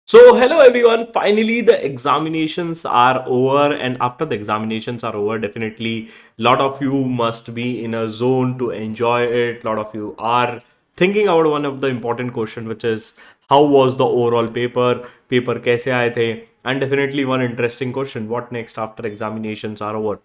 So, hello everyone. Finally, the examinations are over, and after the examinations are over, definitely a lot of you must be in a zone to enjoy it. A lot of you are thinking about one of the important question, which is how was the overall paper? Paper कैसे आए थे? And definitely one interesting question: what next after examinations are over?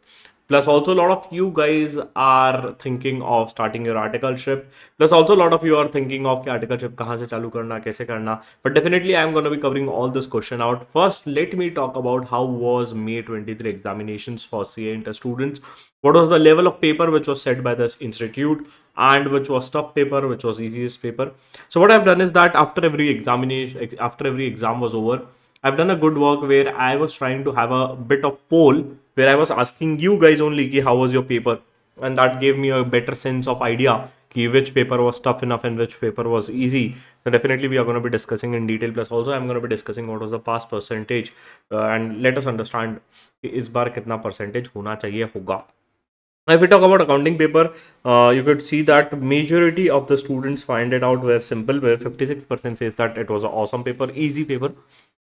Plus, also a lot of you guys are thinking of starting your articleship. Plus, also a lot of you are thinking of कि articleship कहाँ से चालू करना, कैसे करना. But definitely, I'm going to be covering all this question out. First, let me talk about how was May 23 examinations for CA Inter students. What was the level of paper which was set by this institute, and which was tough paper, which was easiest paper. So what I've done is that after every examination, after every exam was over, I've done a good work where I was trying to have a bit of poll where I was asking you guys only ki how was your paper, and that gave me a better sense of idea ki which paper was tough enough and which paper was easy. So definitely we are going to be discussing in detail. Plus also I'm going to be discussing what was the pass percentage, and let us understand कि इस बार कितना percentage होना चाहिए होगा. Now, if we talk about accounting paper, you could see that majority of the students find it out were simple, where 56% says that it was an awesome paper, easy paper,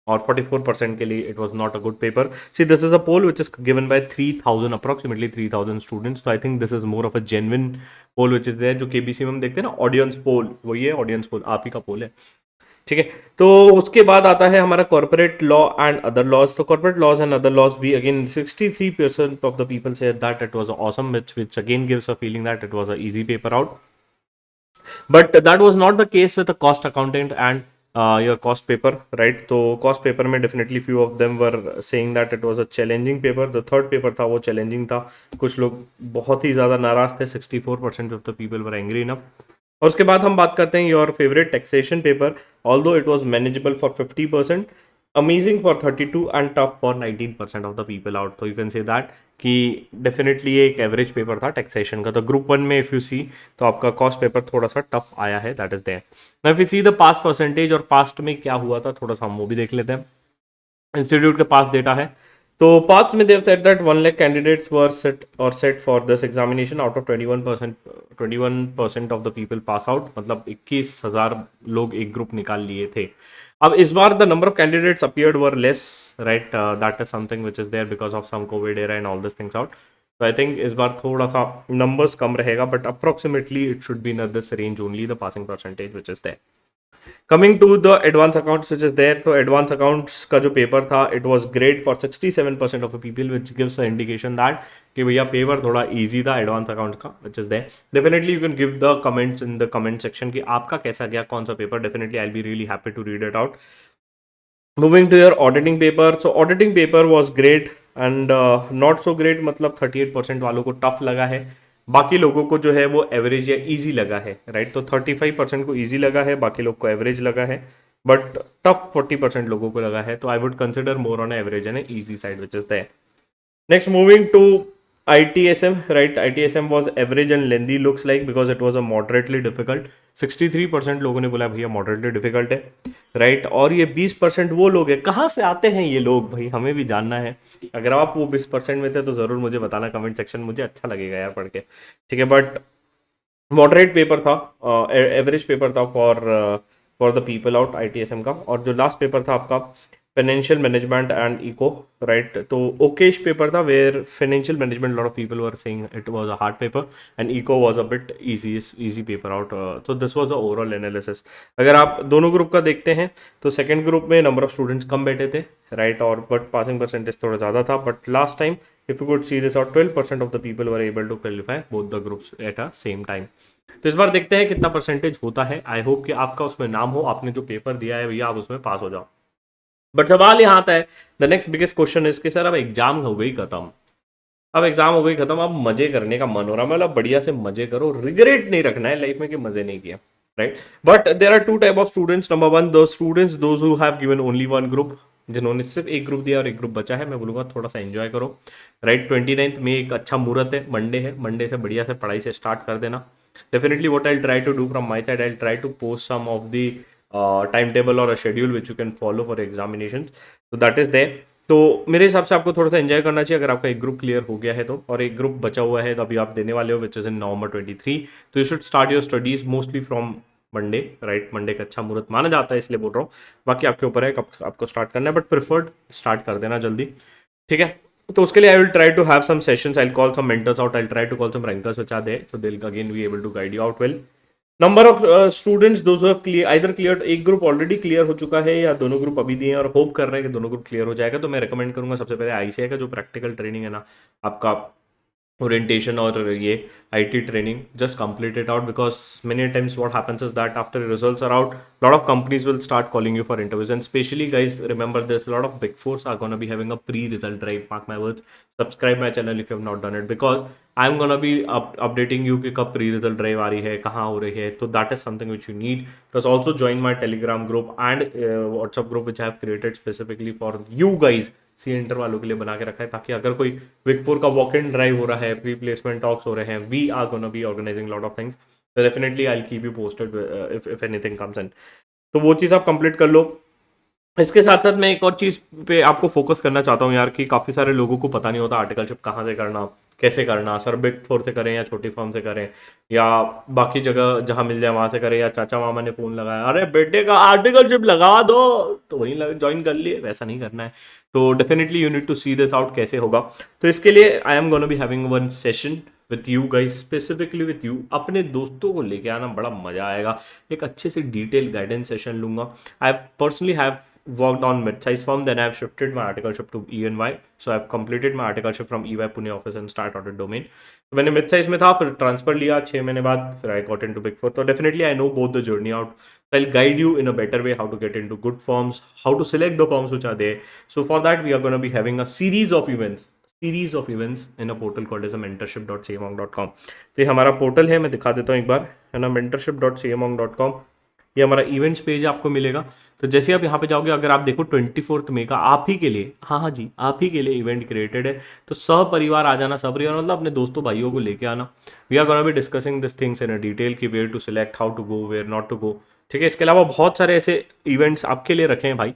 or 44% के लिए it was not a good paper. See, this is a poll which is given by 3,000, approximately 3,000 students. So I think this is more of a genuine poll which is there. जो KBC में हम देखते हैं ना audience poll, वही है audience poll, आप ही का पोल है. ठीक है. तो उसके बाद आता है हमारा corporate law and other laws. तो corporate laws and other laws भी again 63% of the people say that it was awesome, which again gives a feeling that it was a easy paper out. But that was not the case with the cost accountant and your cost paper, right? तो cost paper में definitely few of them were saying that it was a challenging paper. The third paper था वो challenging था. कुछ लोग बहुत ही ज़्यादा नाराज थे. 64% of the people were angry enough. और उसके बाद हम बात करते हैं your favourite taxation paper. Although it was manageable for 50%, amazing for 32 and tough for 19% of the people out. तो यू कैन से दैट कि डेफिनेटली एक एवरेज पेपर था टैक्सेशन का. तो ग्रुप वन में इफ यू सी तो आपका cost paper थोड़ा सा टफ आया है, that is there. Now if you see the pass percentage और पास्ट में क्या हुआ था, थोड़ा सा हम वो भी देख लेते हैं. इंस्टीट्यूट के पास डेटा है. तो पास्ट में they said that 1 lakh candidates were set for this examination. Out of 21% of the people pass out, मतलब 21,000 लोग एक ग्रुप निकाल लिए थे. अब इस बार the number of candidates appeared were less, right? That is something which is there because of some COVID era and all this things out. तो आई थिंक इस बार थोड़ा सा नंबर्स कम रहेगा, but approximately it should be in this range only, the passing percentage which is there. Coming to the advance accounts which is there. तो advance accounts का जो paper था it was great for 67% of the people, which gives a indication that कि भैया paper थोड़ा easy था advance accounts का, which is there. Definitely you can give the comments in the comment section कि आपका कैसा गया, कौन सा पेपर. Definitely I will be really happy to read it out. Moving to your auditing paper. So auditing paper was great and not so great, मतलब 38% वालों को टफ लगा है. बाकी लोगों को जो है वो एवरेज या इजी लगा है, राइट? तो 35% को इजी लगा है, बाकी लोग को एवरेज लगा है, बट टफ 40% लोगों को लगा है. तो I would consider more on average and easy side which is there. Next, moving to ITSM, right? ITSM was average and lengthy looks like because it was a moderately difficult. 63% लोगों ने बोला भैया moderately difficult है, right? और ये 20% वो लोग हैं. कहाँ से आते हैं ये लोग भाई, हमें भी जानना है. अगर आप वो 20% में थे तो ज़रूर मुझे बताना कमेंट सेक्शन, मुझे अच्छा लगेगा यार पढ़ के. ठीक है, बट मॉडरेट पेपर था, एवरेज पेपर था for the people out ITSM का. और जो लास्ट पेपर था आपका financial management and eco, right? तो ओकेश पेपर था where financial management lot of people were saying it was a hard paper and eco was a bit easy paper out. तो this was the overall analysis. अगर आप दोनों group का देखते हैं तो सेकेंड ग्रुप में नंबर ऑफ स्टूडेंट्स कम बैठे थे, राइट? और बट पासिंग परसेंटेज थोड़ा ज़्यादा था. But last time if you could see this out 12% of the people were able to qualify both the groups at a same time. तो इस बार देखते हैं कितना परसेंटेज होता है. आई होप कि आपका उसमें नाम हो, आपने जो पेपर दिया है भैया आप उसमें पास हो जाओ. बट सवाल यहाँ आता है, the next biggest question is कि सर अब एग्जाम हो गई खत्म, अब एग्जाम हो गई खत्म, अब मजे करने का मन हो रहा है. मतलब बढ़िया से मजे करो, रिग्रेट नहीं रखना है लाइफ में कि मजे नहीं किया, right? But there are two type of students. Number one, दो students those who have given only one group, जिन्होंने सिर्फ एक ग्रुप दिया और एक ग्रुप बचा है. मैं बोलूँगा थोड़ा सा एंजॉय करो, राइट? 29th में एक अच्छा मुहूर्त है, मंडे है, मंडे से बढ़िया से पढ़ाई से स्टार्ट कर देना. Definitely what I try to do from my side, I try to post some of the time table और a schedule which you can follow for examination. तो दैट इज देयर. तो मेरे हिसाब से आपको थोड़ा सा एंजॉय करना चाहिए. अगर आपका एक ग्रुप क्लियर हो गया है तो, और एक ग्रुप बचा हुआ है तो अभी आप देने वाले हो विच इज इन November 23, तो you should start your studies mostly from Monday, right? Monday का अच्छा मुहूर्त माना जाता है, इसलिए बोल रहा हूँ। बाकी आपके ऊपर है कब आपको स्टार्ट करना है, बट प्रिफर्ड स्टार्ट कर देना जल्दी, ठीक है? तो उसके लिए I will try to have some sessions, I will call some mentors out, I will try to call some rankers which are there, so they will again be able to guide you out well. Number of students those who have clear either clear, एक group already clear हो चुका है या दोनों group अभी दिए हैं और होप कर रहे हैं कि दोनों ग्रुप क्लियर हो जाएगा, तो मैं रिकमेंड करूंगा सबसे पहले आईसीआई का जो प्रैक्टिकल ट्रेनिंग है ना आपका, ओरिएंटेशन और ये IT training, just complete it out, because many times what happens is that after the results are out, lot of companies will start calling you for interviews, and especially guys, remember there's a lot of big fours are going to be having a pre-result drive, mark my words. Subscribe my channel if you have not done it, because I'm going to be updating you कि कब pre-result drive आ रही है, कहाँ हो रही है, तो that is something which you need. Plus also join my telegram group and WhatsApp group which I have created specifically for you guys, C inter वालों के लिए बना के रखा है, ताकि अगर कोई बिग फोर का वॉक इन ड्राइव हो रहा है, प्री प्लेसमेंट टॉक्स हो रहे हैं, we are gonna be organizing lot of things, तो definitely I will keep you posted if anything comes in. तो वो चीज़ आप कंप्लीट कर लो। इसके साथ साथ मैं एक और चीज़ पे आपको फोकस करना चाहता हूँ यार, कि काफ़ी सारे लोगों को पता नहीं होता आर्टिकलशिप कहाँ से करना, कैसे करना, सर बिग फोर से करें या छोटी फर्म से करें या बाकी जगह जहाँ मिल जाए वहाँ से करें, या चाचा मामा ने फ़ोन लगाया अरे बेटे का आर्टिकलशिप लगा दो तो वहीं ज्वाइन कर लिए, वैसा नहीं करना है। तो definitely you need to see this out कैसे होगा। तो इसके लिए I am gonna be having one session with you guys, specifically with you. अपने दोस्तों को लेके आना, बड़ा मजा आएगा। एक अच्छे से डिटेल गाइडेंस सेशन लूंगा। I personally have worked on mid-size firm, then I've shifted my articleship to EY, so I've completed my articleship from EY Pune office and start audit domain. तो मैंने मिड साइज में था, फिर transfer लिया 6 महीने बाद, फिर I got into big four. तो definitely I know both the journey out, so I'll guide you in a better way how to get into good firms, how to select the firms which are there. So for that we are going to be having a series of events in a portal called as a mentorship.cmong.com. तो ये हमारा portal है, मैं दिखा देता हूँ एक बार, है ना, mentorship.cmong.com। ये हमारा इवेंट्स पेज आपको मिलेगा। तो जैसे आप यहाँ पे जाओगे, अगर आप देखो 24 मई का आप ही के लिए, हाँ जी, आप ही के लिए इवेंट क्रिएटेड है। तो सब परिवार आ जाना, सब परिवार मतलब अपने दोस्तों भाइयों को लेके आना। We are gonna be discussing this things in a detail, कि where to select, how to go, where not to go, ठीक है। इसके अलावा बहुत सारे ऐसे इवेंट्स आपके लिए रखे हैं भाई।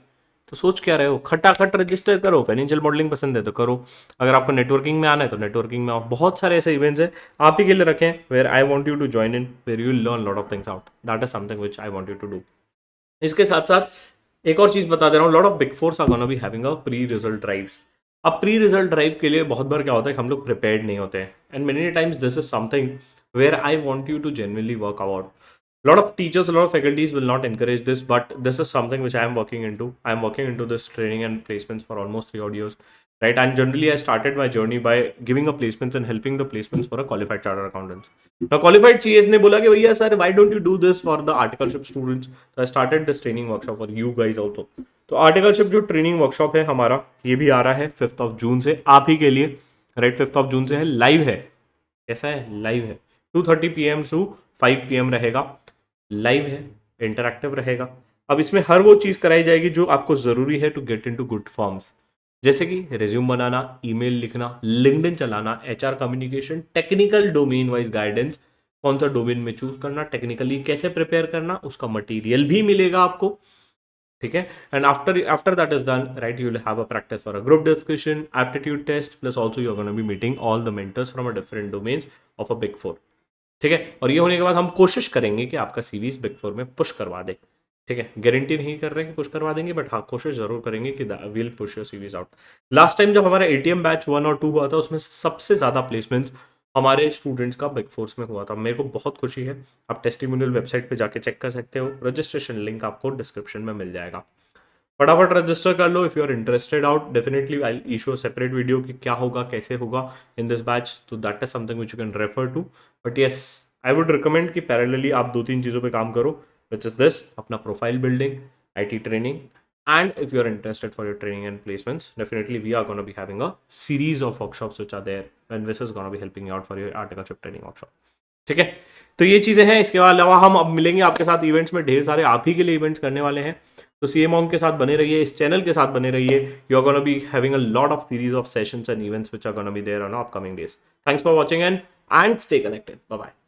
तो सोच क्या रहे हो, खटाखट रजिस्टर करो। फाइनेंशियल मॉडलिंग पसंद है तो करो, अगर आपको नेटवर्किंग में आना है तो नेटवर्किंग में आओ। बहुत सारे ऐसे इवेंट्स हैं आप ही के लिए रखे हैं, where I want you to join in, where you learn lot of things out. That is something which I want you to do. इसके साथ साथ एक और चीज बता दे रहा हूँ, lot of big fours are gonna be having a pre result drives. अब प्री रिजल्ट ड्राइव के लिए बहुत बार क्या होता है कि हम लोग प्रिपेयर्ड नहीं होते हैं, and many times this is something where I want you to genuinely work out. lot of teachers, a lot of faculties will not encourage this, but this is something which I am working into. I am working into this training and placements for almost 3 odd years, right? And generally I started my journey by giving a placements and helping the placements for a qualified chartered accountants. Now qualified CAs ने बोला कि भैया sir why don't you do this for the articleship students, so I started this training workshop for you guys also. तो articleship जो training workshop है हमारा, ये भी आ रहा है 5 जून से आप ही के लिए, राइट? 5 जून से है, लाइव है। कैसा है? लाइव है, 2:30 PM to 5 PM रहेगा, लाइव है, इंटरैक्टिव रहेगा। अब इसमें हर वो चीज़ कराई जाएगी जो आपको ज़रूरी है to get into good forms, जैसे कि रिज्यूम बनाना, ईमेल लिखना, लिंक्डइन चलाना, HR communication, technical domain wise guidance, कौन सा डोमेन में चूज करना, टेक्निकली कैसे प्रिपेयर करना, उसका मटेरियल भी मिलेगा आपको, ठीक है। And after that is done, right, you will have a practice for a group discussion, aptitude test, plus also you are gonna be meeting all the mentors from a different domains of a big four, ठीक है। और ये होने के बाद हम कोशिश करेंगे कि आपका सीवीज बिग फोर में पुश करवा दे, ठीक है। गारंटी नहीं कर रहे कि पुश करवा देंगे, बट हाँ कोशिश जरूर करेंगे कि will push your CVs out. Last time जब हमारा एटीएम बैच 1 और 2 हुआ था, उसमें सबसे ज़्यादा प्लेसमेंट्स हमारे स्टूडेंट्स का बिग फोर्स में हुआ था। मेरे को बहुत खुशी है। आप टेस्टिमोनियल वेबसाइट पे जाके चेक कर सकते हो, रजिस्ट्रेशन लिंक आपको डिस्क्रिप्शन में मिल जाएगा। फटाफट रजिस्टर कर लो if you are interested out. Definitely I issue separate video कि क्या होगा, कैसे होगा इन दिस बैच, तो that is something which you can refer to. But yes, I would recommend कि पैरेलली आप 2-3 चीज़ों पे काम करो, विच इज दिस, अपना profile building, IT training, and if you are interested for your training and placements, definitely we are going to be having a series of workshops which are there, and this is going to be helping you out for your articleship training workshop, ठीक है। तो ये चीज़ें हैं। इसके अलावा हम अब मिलेंगे आपके साथ इवेंट्स में, ढेर सारे आप ही के लिए इवेंट्स करने वाले हैं। तो CMONG के साथ बने रहिए, इस चैनल के साथ बने रहिए। You are gonna be having a lot of series of sessions and events which are gonna be there on upcoming days. Thanks for watching and stay connected. Bye bye.